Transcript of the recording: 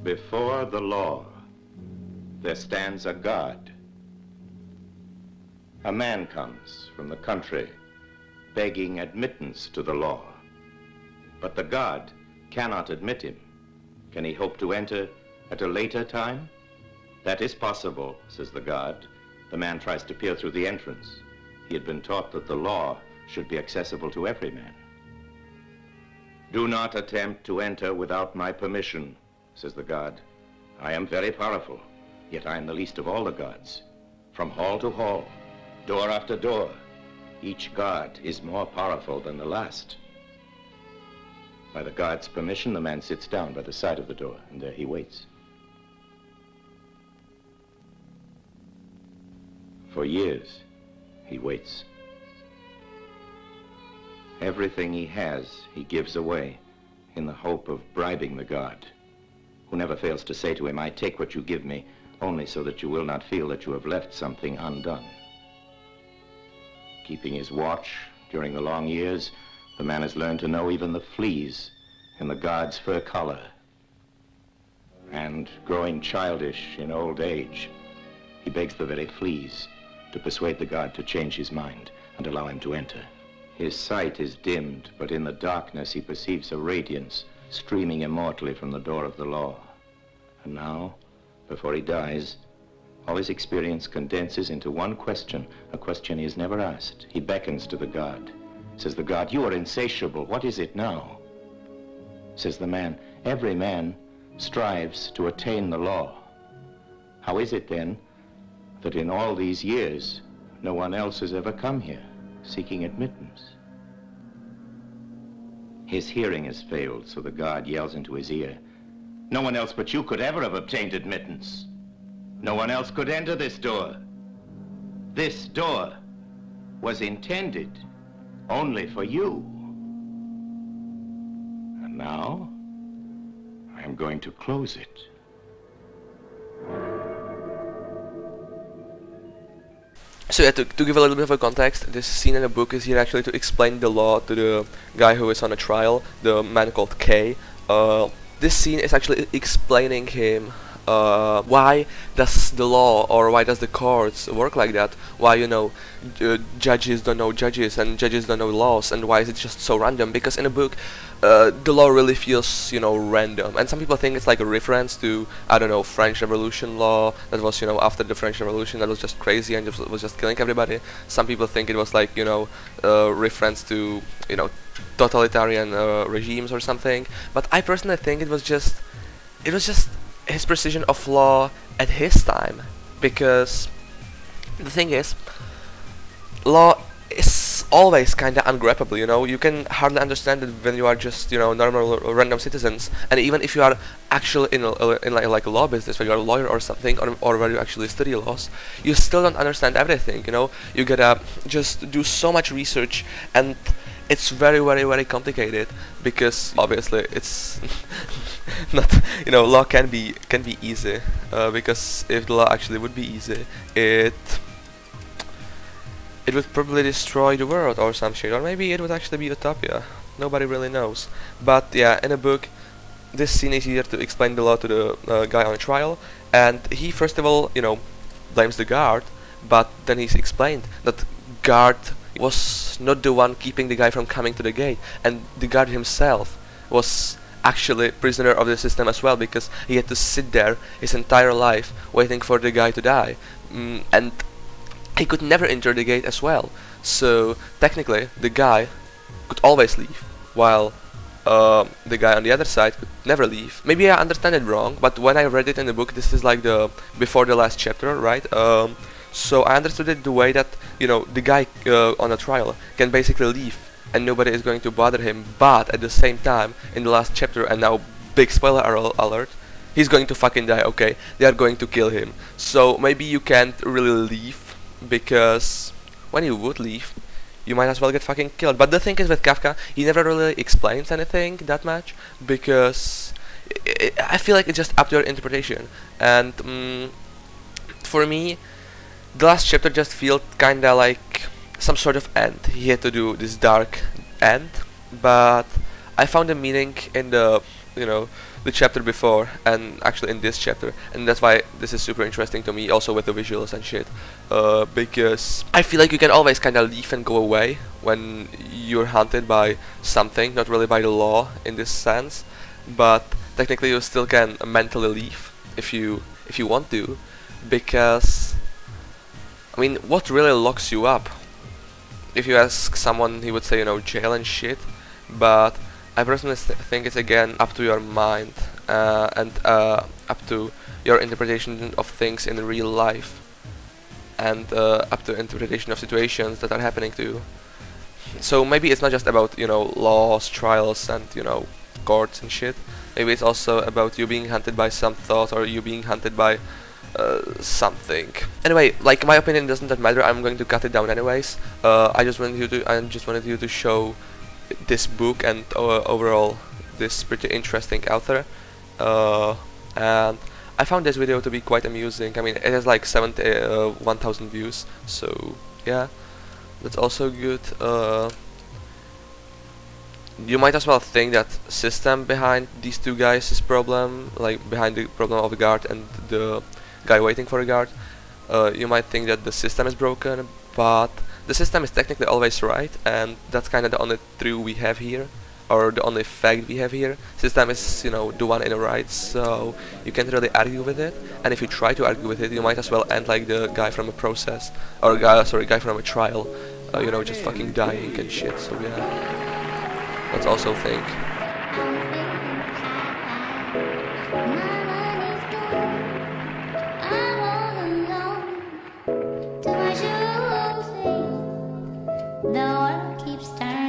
Before the law, there stands a God. A man comes from the country begging admittance to the law. But the God cannot admit him. Can he hope to enter at a later time? That is possible, says the God. The man tries to peer through the entrance. He had been taught that the law should be accessible to every man. Do not attempt to enter without my permission, says the God. I am very powerful, yet I am the least of all the gods. From hall to hall, door after door, each god is more powerful than the last. By the God's permission, the man sits down by the side of the door, and there he waits. For years, he waits. Everything he has, he gives away in the hope of bribing the God, who never fails to say to him, I take what you give me, only so that you will not feel that you have left something undone. Keeping his watch during the long years, the man has learned to know even the fleas in the God's fur collar. And growing childish in old age, he begs the very fleas to persuade the God to change his mind and allow him to enter. His sight is dimmed, but in the darkness he perceives a radiance streaming immortally from the door of the law. And now, before he dies, all his experience condenses into one question, a question he has never asked. He beckons to the God. Says the God, you are insatiable. What is it now? Says the man, every man strives to attain the law. How is it then that in all these years, no one else has ever come here seeking admittance? His hearing has failed, so the God yells into his ear, no one else but you could ever have obtained admittance. No one else could enter this door. This door was intended only for you. And now, I am going to close it. So yeah, to give a little bit of a context, this scene in the book is here actually to explain the law to the guy who is on a trial, the man called K. This scene is actually explaining him why does the law or why does the courts work like that? Why, you know, judges don't know judges and judges don't know laws, and why is it just so random? Because in a book, the law really feels, you know, random, and some people think it's like a reference to, I don't know, French Revolution law that was, you know, after the French Revolution, that was just crazy and was just killing everybody. Some people think it was like, you know, reference to, you know, totalitarian regimes or something. But I personally think it was just his precision of law at his time, because the thing is, law is always kinda ungrabbable, you know. You can hardly understand it when you are just, you know, normal random citizens, and even if you are actually in like a law business, when you are a lawyer or something, or where you actually study laws, you still don't understand everything, you know. You gotta just do so much research, and it's very, very, very complicated, because obviously it's not, you know, law can be easy, because if the law actually would be easy, it would probably destroy the world or some shit, or maybe it would actually be utopia. Nobody really knows. But yeah, in a book, this scene is here to explain the law to the guy on trial, and he first of all, you know, blames the guard, but then he's explained that guard was not the one keeping the guy from coming to the gate, and the guard himself was actually prisoner of the system as well, because he had to sit there his entire life waiting for the guy to die, and he could never enter the gate as well. So technically the guy could always leave, while the guy on the other side could never leave. Maybe I understand it wrong, but when I read it in the book, this is like the before the last chapter, right? So I understood it the way that, you know, the guy on a trial can basically leave and nobody is going to bother him, but at the same time, in the last chapter, and now big spoiler alert, he's going to fucking die, okay? They are going to kill him. So maybe you can't really leave, because when you would leave, you might as well get fucking killed. But the thing is with Kafka, he never really explains anything that much, because I feel like it's just up to your interpretation. And for me, the last chapter just felt kinda like some sort of end. He had to do this dark end, but I found a meaning in the, you know, the chapter before, and actually in this chapter, and that's why this is super interesting to me, also with the visuals and shit, because I feel like you can always kind of leave and go away when you're hunted by something, not really by the law in this sense, but technically you still can mentally leave if you want to, because I mean, what really locks you up? If you ask someone, he would say, you know, jail and shit, but I personally think it's again up to your mind and up to your interpretation of things in real life, and up to interpretation of situations that are happening to you. So maybe it's not just about, you know, laws, trials, and, you know, courts and shit. Maybe it's also about you being hunted by some thought, or you being hunted by something. Anyway, like, my opinion doesn't that matter. I'm going to cut it down anyways. I just wanted you to show this book and overall this pretty interesting author, and I found this video to be quite amusing. I mean, it has like 1,000 views, so yeah, that's also good. You might as well think that system behind these two guys' problem, like behind the problem of the guard and the guy waiting for a guard, you might think that the system is broken, but the system is technically always right, and that's kind of the only true we have here, or the only fact we have here. System is, you know, the one in the right, so you can't really argue with it, and if you try to argue with it, you might as well end like the guy from a process, or guy from a trial, you know, just fucking dying and shit. So yeah, that's also a thing. The world keeps turning.